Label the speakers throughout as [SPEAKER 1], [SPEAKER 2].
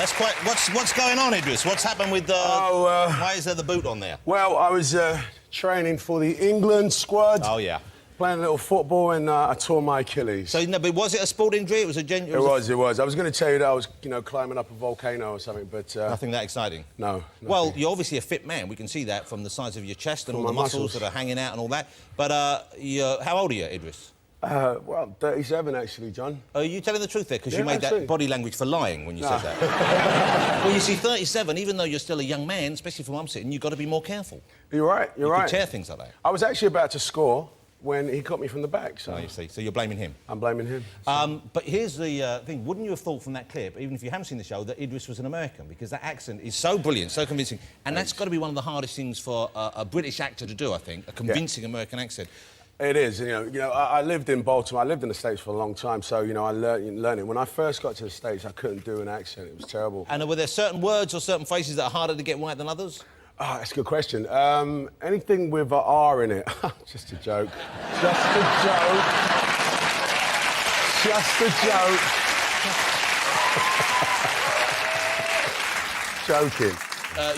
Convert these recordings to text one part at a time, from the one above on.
[SPEAKER 1] That's quite... What's going on, Idris? What's happened with the... why is there the boot on there?
[SPEAKER 2] Well, I was training for the England squad.
[SPEAKER 1] Oh, yeah.
[SPEAKER 2] Playing a little football, and I tore my Achilles.
[SPEAKER 1] So, no, but was it a sport injury? It was a genuine...
[SPEAKER 2] It was. I was going to tell you that I was, climbing up a volcano or something, but...
[SPEAKER 1] Nothing that exciting?
[SPEAKER 2] No. Nothing.
[SPEAKER 1] Well, you're obviously a fit man. We can see that from the size of your chest and all the muscles that are hanging out and all that. But how old are you, Idris?
[SPEAKER 2] Well, 37, actually, John.
[SPEAKER 1] Are you telling the truth there? Because you made
[SPEAKER 2] actually.
[SPEAKER 1] that body language for lying when you said that. Well, you see, 37, even though you're still a young man, especially from where I'm sitting, you've got to be more careful.
[SPEAKER 2] You're right,
[SPEAKER 1] You could tear things like that.
[SPEAKER 2] I was actually about to score when he caught me from the back, so...
[SPEAKER 1] Oh, you see. So you're blaming him?
[SPEAKER 2] I'm blaming him. So.
[SPEAKER 1] But here's the thing. Wouldn't you have thought from that clip, even if you haven't seen the show, that Idris was an American? Because that accent is so brilliant, so convincing. And that's got to be one of the hardest things for a British actor to do, I think, a convincing American accent.
[SPEAKER 2] It is, I lived in Baltimore. I lived in the States for a long time, so, I learned it. When I first got to the States, I couldn't do an accent. It was terrible.
[SPEAKER 1] And were there certain words or certain phrases that are harder to get right than others?
[SPEAKER 2] Oh, that's a good question. Anything with an R in it. Just a joke. Just a joke. Just a joke. Joking.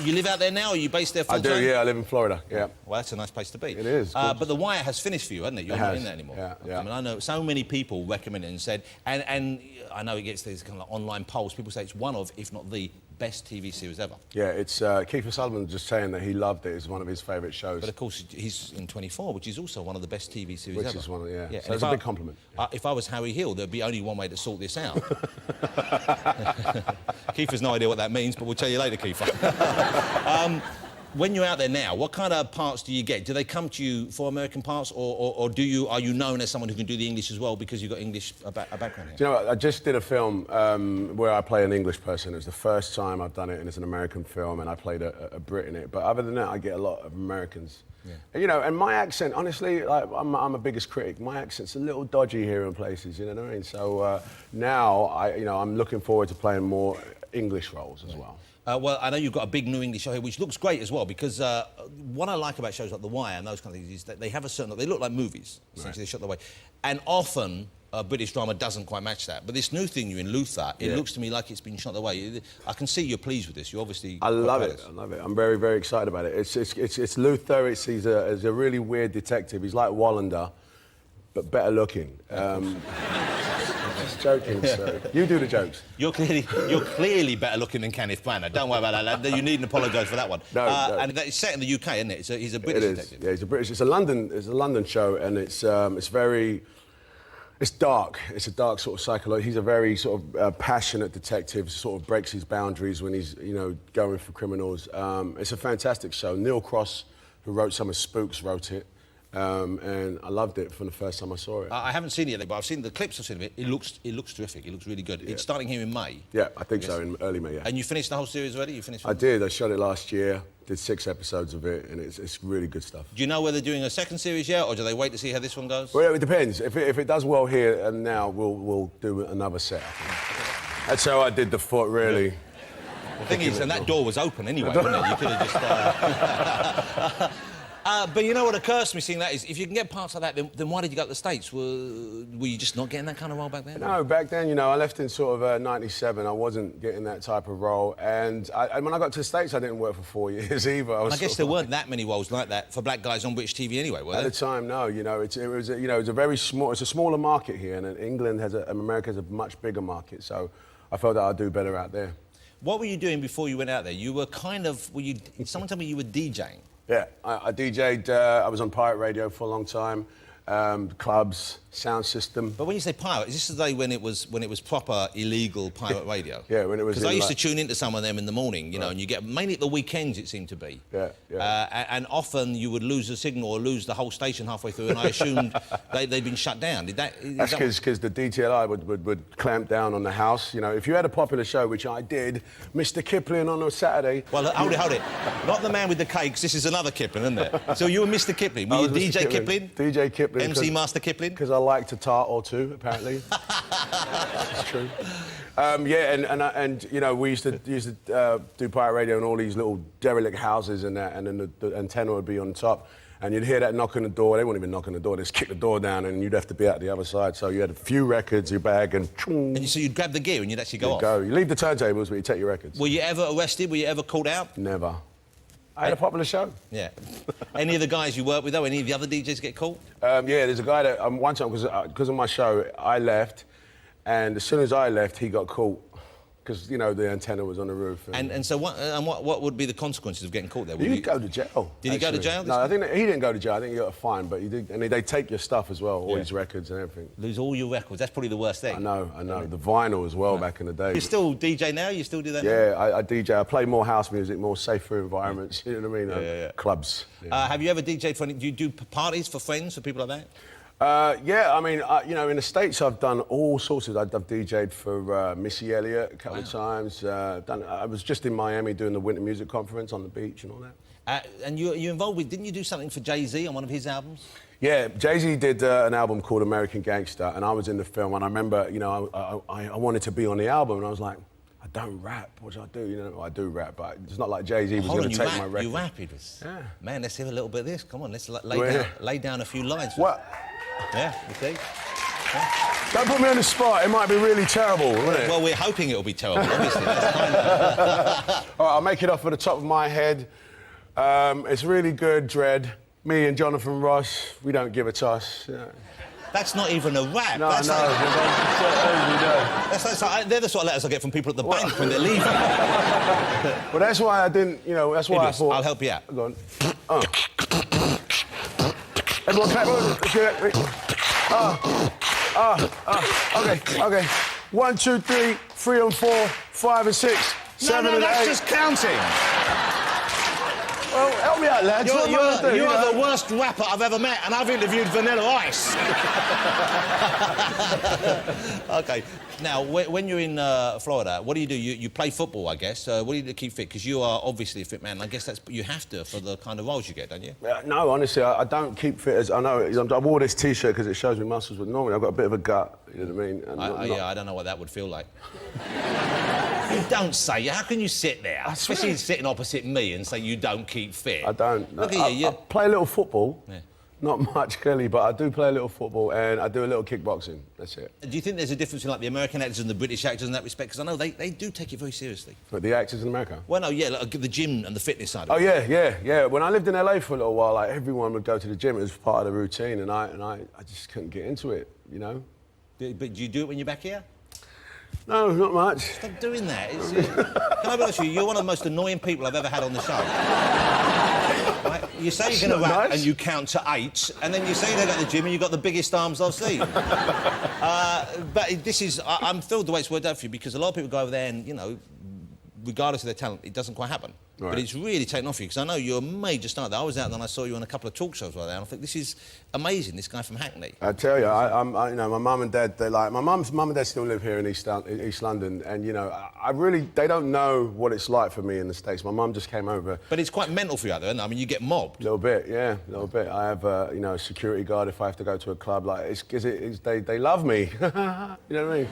[SPEAKER 1] You live out there now, or are you based there full time?
[SPEAKER 2] I do, yeah. I live in Florida, yeah.
[SPEAKER 1] Well, that's a nice place to be.
[SPEAKER 2] It is.
[SPEAKER 1] But The Wire has finished for you, hasn't it? You're not in there anymore.
[SPEAKER 2] Yeah.
[SPEAKER 1] I mean, I know so many people recommend it and said... And I know it gets these kind of online polls. People say it's one of, if not the, best TV series ever.
[SPEAKER 2] Yeah, it's... Kiefer Sutherland just saying that he loved it. It's one of his favourite shows.
[SPEAKER 1] But, of course, he's in 24, which is also one of the best TV series ever.
[SPEAKER 2] Which is one of... Yeah. So
[SPEAKER 1] and
[SPEAKER 2] it's a big compliment.
[SPEAKER 1] If I was Harry Hill, there'd be only one way to sort this out. Kiefer's no idea what that means, but we'll tell you later, Kiefer. When you're out there now, what kind of parts do you get? Do they come to you for American parts, or are you known as someone who can do the English as well because you've got English a background here?
[SPEAKER 2] Do you know what? I just did a film where I play an English person. It was the first time I've done it, and it's an American film, and I played a Brit in it. But other than that, I get a lot of Americans. Yeah. And my accent, honestly, like, I'm a biggest critic. My accent's a little dodgy here in places, you know what I mean? So now, I'm looking forward to playing more English roles as well.
[SPEAKER 1] Well, I know you've got a big new English show here, which looks great as well, because what I like about shows like The Wire and those kind of things is that they have a certain... They look like movies, essentially, They're shot that way. And often, British drama doesn't quite match that. But this new thing you're in, Luther, it looks to me like it's been shot that way. I can see you're pleased with this. You obviously...
[SPEAKER 2] I love it. I'm very, very excited about it. It's Luther. He's a really weird detective. He's like Wallander, but better looking. Just joking, sir. You do the jokes.
[SPEAKER 1] You're clearly better looking than Kenneth Branagh. Don't worry about that, lad. You needn't apologise for that one.
[SPEAKER 2] No.
[SPEAKER 1] And it's set in the UK, isn't it? He's a British detective.
[SPEAKER 2] Yeah, he's a British. It's a London show, and it's dark. It's a dark sort of psychology. He's a very sort of passionate detective. Sort of breaks his boundaries when he's going for criminals. It's a fantastic show. Neil Cross, who wrote some of Spooks, wrote it. And I loved it from the first time I saw it.
[SPEAKER 1] I haven't seen it yet, but I've seen the clips of it. It looks terrific. It looks really good. It's starting here in May.
[SPEAKER 2] Yeah, I think so, in early May, yeah.
[SPEAKER 1] And you finished the whole series already?
[SPEAKER 2] I did. I shot it last year, did 6 episodes of it, and it's really good stuff.
[SPEAKER 1] Do you know whether they're doing a second series yet, or do they wait to see how this one goes?
[SPEAKER 2] Well, it depends. If it does well here and now, we'll do another set. That's how I did the foot, really.
[SPEAKER 1] The thing is, and that door was open anyway, wasn't it? You could have just... But you know what occurs to me seeing that is, if you can get parts like that, then why did you go to the States? Were you just not getting that kind of role back then?
[SPEAKER 2] No, back then, I left in sort of '97. I wasn't getting that type of role. And when I got to the States, I didn't work for 4 years either. I
[SPEAKER 1] guess there weren't that many roles like that for black guys on British TV anyway, were there?
[SPEAKER 2] At the time, no. It's a very small... It's a smaller market here, and America has a much bigger market. So I felt that I'd do better out there.
[SPEAKER 1] What were you doing before you went out there? You were kind of... Someone told me you were DJing.
[SPEAKER 2] Yeah, I DJ'd, I was on pirate radio for a long time, clubs, sound system.
[SPEAKER 1] But when you say pirate, is this the day when it was proper illegal pirate radio?
[SPEAKER 2] Yeah, when it was...
[SPEAKER 1] Because I used to tune into some of them in the morning, and you get... Mainly at the weekends, it seemed to be.
[SPEAKER 2] Yeah.
[SPEAKER 1] And often you would lose the signal or lose the whole station halfway through, and I assumed they'd been shut down.
[SPEAKER 2] That's because the DTLI would clamp down on the house. If you had a popular show, which I did, Mr. Kipling on a Saturday...
[SPEAKER 1] Well, hold it. Not the man with the cakes, this is another Kipling, isn't it? So you were Mr. Kipling. Were you DJ Kipling?
[SPEAKER 2] DJ Kipling.
[SPEAKER 1] MC Master Kipling?
[SPEAKER 2] Because I liked a tart or two, apparently. It's true. We used to do pirate radio in all these little derelict houses and that, and then the antenna would be on top. And you'd hear that knock on the door. They wouldn't even knock on the door. They'd just kick the door down, and you'd have to be out the other side. So you had a few records, your bag, and...
[SPEAKER 1] And so you'd grab the gear and you'd actually go off?
[SPEAKER 2] You leave the turntables, but you take your records.
[SPEAKER 1] Were you ever arrested? Were you ever called out?
[SPEAKER 2] Never. I had a popular show.
[SPEAKER 1] Yeah. Any of the guys you work with, though, any of the other DJs get caught?
[SPEAKER 2] Yeah, there's a guy that... one time, because of my show, I left, and as soon as I left, he got caught. Because, you know, the antenna was on the roof.
[SPEAKER 1] And so what would be the consequences of getting caught there?
[SPEAKER 2] You'd go to jail.
[SPEAKER 1] Did he go to jail?
[SPEAKER 2] No, I think he didn't go to jail. I think he got a fine, but he did. And they take your stuff as well, all his records and everything.
[SPEAKER 1] Lose all your records. That's probably the worst thing.
[SPEAKER 2] I know. The vinyl as well back in the day.
[SPEAKER 1] You still DJ now? You still do that now?
[SPEAKER 2] Yeah, I DJ. I play more house music, more safer environments, you know what I mean? Clubs. Yeah.
[SPEAKER 1] Have you ever DJed for any... Do you do parties for friends, for people like that?
[SPEAKER 2] Yeah, I mean, you know, in the States, I've done all sorts of... I've DJ'd for Missy Elliott a couple of times. I was just in Miami doing the Winter Music Conference on the beach and all that.
[SPEAKER 1] And you're involved with... Didn't you do something for Jay-Z on one of his albums?
[SPEAKER 2] Yeah, Jay-Z did an album called American Gangster, and I was in the film, and I remember, you know, I wanted to be on the album, and I was like, I don't rap. What should I do? You know, I do rap, but it's not like Jay-Z was going to take my record.
[SPEAKER 1] You rap, Idris?
[SPEAKER 2] Yeah.
[SPEAKER 1] Man, let's hear a little bit of this. Come on, let's lay down a few lines.
[SPEAKER 2] What?
[SPEAKER 1] Yeah, you see? Yeah.
[SPEAKER 2] Don't put me on the spot. It might be really terrible, wouldn't it?
[SPEAKER 1] Well, we're hoping it'll be terrible, obviously.
[SPEAKER 2] All right, I'll make it off at the top of my head. It's really good, Dread. Me and Jonathan Ross, we don't give a toss. Yeah.
[SPEAKER 1] That's not even a rap.
[SPEAKER 2] No,
[SPEAKER 1] that's
[SPEAKER 2] I
[SPEAKER 1] know. They're the sort of letters I get from people at the bank when they're leaving.
[SPEAKER 2] Well, that's why I didn't, you know, that's why
[SPEAKER 1] Idris,
[SPEAKER 2] I thought...
[SPEAKER 1] I'll help you out.
[SPEAKER 2] Go on. Everyone clap. Okay. 1, 2, 3, 3 and 4, 5 and 6, 7 and 8.
[SPEAKER 1] That's just counting.
[SPEAKER 2] Well, help me out, lads.
[SPEAKER 1] You are the worst rapper I've ever met, and I've interviewed Vanilla Ice. OK. Now, when you're in Florida, what do? You play football, I guess. What do you do to keep fit? Because you are obviously a fit man. I guess you have to for the kind of roles you get, don't you?
[SPEAKER 2] No, honestly, I don't keep fit as... I know, I wore this T-shirt because it shows me muscles, but normally I've got a bit of a gut, you know what I mean?
[SPEAKER 1] I don't know what that would feel like. You don't say. How can you sit there, especially sitting opposite me, and say you don't keep fit?
[SPEAKER 2] I don't.
[SPEAKER 1] Look at you.
[SPEAKER 2] I play a little football.
[SPEAKER 1] Yeah.
[SPEAKER 2] Not much, clearly, but I do play a little football and I do a little kickboxing. That's it.
[SPEAKER 1] Do you think there's a difference between like the American actors and the British actors in that respect? Because I know they do take it very seriously.
[SPEAKER 2] But the actors in America?
[SPEAKER 1] Well, no, yeah, like the gym and the fitness side of
[SPEAKER 2] it.
[SPEAKER 1] Oh,
[SPEAKER 2] yeah. When I lived in LA for a little while, like everyone would go to the gym. It was part of the routine, and I just couldn't get into it, you know.
[SPEAKER 1] But do you do it when you're back here?
[SPEAKER 2] No, not much.
[SPEAKER 1] Stop doing that. Can I be honest with you? You're one of the most annoying people I've ever had on the show. Right? You say you're going to rap and you count to 8, and then you say you go to the gym and you've got the biggest arms I've seen. But this is... I'm thrilled the way it's worked out for you, because a lot of people go over there and, you know, regardless of their talent, it doesn't quite happen. Right. But it's really taken off for you, because I know you're a major star there. I was out and I saw you on a couple of talk shows right there, and I think this is amazing, this guy from Hackney.
[SPEAKER 2] I tell you, you know, my mum and dad, my mum and dad still live here in East London, and, you know, they don't know what it's like for me in the States. My mum just came over.
[SPEAKER 1] But it's quite mental for you out there, isn't it? I mean, you get mobbed.
[SPEAKER 2] A little bit, yeah, a little bit. I have, you know, a security guard if I have to go to a club. Like, they love me. You know what I mean?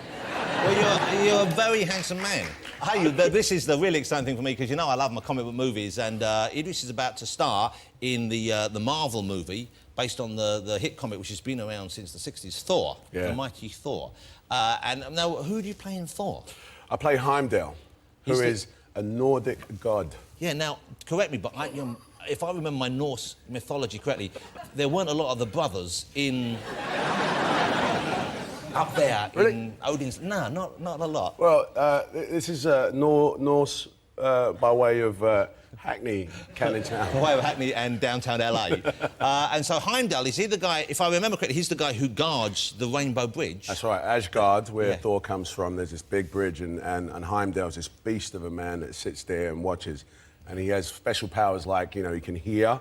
[SPEAKER 1] Well, you're a very handsome man. Hey, this is the really exciting thing for me, because, you know, I love my comic book movies, and Idris is about to star in the Marvel movie based on the hit comic which has been around since the 60s, Thor, the mighty Thor. And now, who do you play in Thor?
[SPEAKER 2] I play Heimdall, who is a Nordic god. Yeah,
[SPEAKER 1] now, correct me, but if I remember my Norse mythology correctly, there weren't a lot of the brothers in... up there in Odin's... No, not a lot.
[SPEAKER 2] Well, this is Norse by way of Hackney, Canning Town.
[SPEAKER 1] By way of Hackney and downtown LA. And so Heimdall, is he the guy, if I remember correctly, he's the guy who guards the Rainbow Bridge?
[SPEAKER 2] That's right, Asgard, where Thor comes from. There's this big bridge, and Heimdall's this beast of a man that sits there and watches. And he has special powers like, you know, he can hear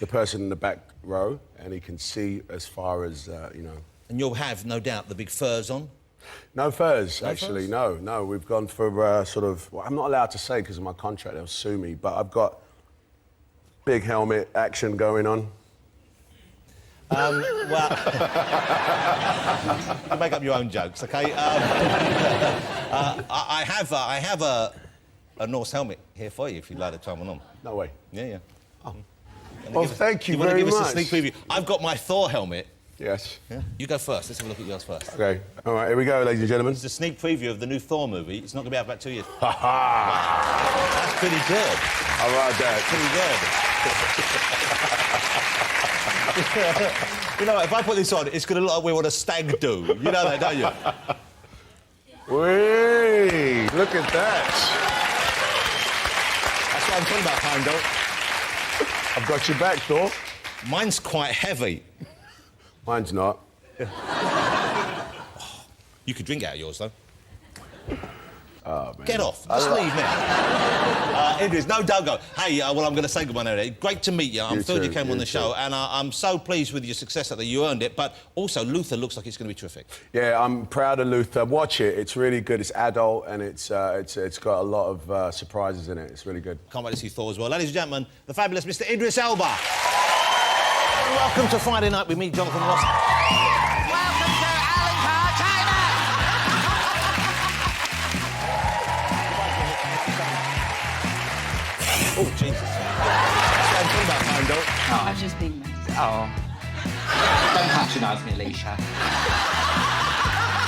[SPEAKER 2] the person in the back row, and he can see as far as, you know...
[SPEAKER 1] And you'll have, no doubt, the big furs on?
[SPEAKER 2] No furs, actually, no. We've gone for sort of... Well, I'm not allowed to say because of my contract, they'll sue me, but I've got big helmet action going on.
[SPEAKER 1] Well... you make up your own jokes, OK? I have a Norse helmet here for you, if you'd like to try one on.
[SPEAKER 2] No way.
[SPEAKER 1] Yeah.
[SPEAKER 2] Oh. Well, thank you
[SPEAKER 1] want to
[SPEAKER 2] very
[SPEAKER 1] give us
[SPEAKER 2] much.
[SPEAKER 1] a sneak preview? I've got my Thor helmet.
[SPEAKER 2] Yes.
[SPEAKER 1] Yeah. You go first. Let's have a look at yours first.
[SPEAKER 2] Okay. All right, here we go, ladies and gentlemen.
[SPEAKER 1] It's a sneak preview of the new Thor movie. It's not going to be out for about 2 years.
[SPEAKER 2] Ha ha!
[SPEAKER 1] That's pretty good.
[SPEAKER 2] I like that.
[SPEAKER 1] Pretty good. You know, if I put this on, it's going to look like we're on a stag do. You know that, don't you?
[SPEAKER 2] Wait, look at that.
[SPEAKER 1] That's what I'm talking about, Heimdall.
[SPEAKER 2] I've got your back, Thor.
[SPEAKER 1] Mine's quite heavy.
[SPEAKER 2] Mine's not.
[SPEAKER 1] You could drink out of yours, though.
[SPEAKER 2] Oh, man.
[SPEAKER 1] Get off. Just leave now. Idris, no, don't go. Hey, well, I'm going to say goodbye now. Great to meet you. I'm thrilled you came on the show, and I'm so pleased with your success that you earned it. But also, Luther looks like it's going to be terrific.
[SPEAKER 2] Yeah, I'm proud of Luther. Watch it. It's really good. It's adult, and it's got a lot of surprises in it. It's really good.
[SPEAKER 1] Can't wait to see Thor as well. Ladies and gentlemen, the fabulous Mr. Idris Elba. Welcome to Friday Night with me, Jonathan Ross.
[SPEAKER 3] Welcome to Alan Carr, China!
[SPEAKER 1] Oh, Jesus. That's what I'm talking about, Heimdall.
[SPEAKER 3] Oh, I've just been... Oh. Don't patronise me, Alicia.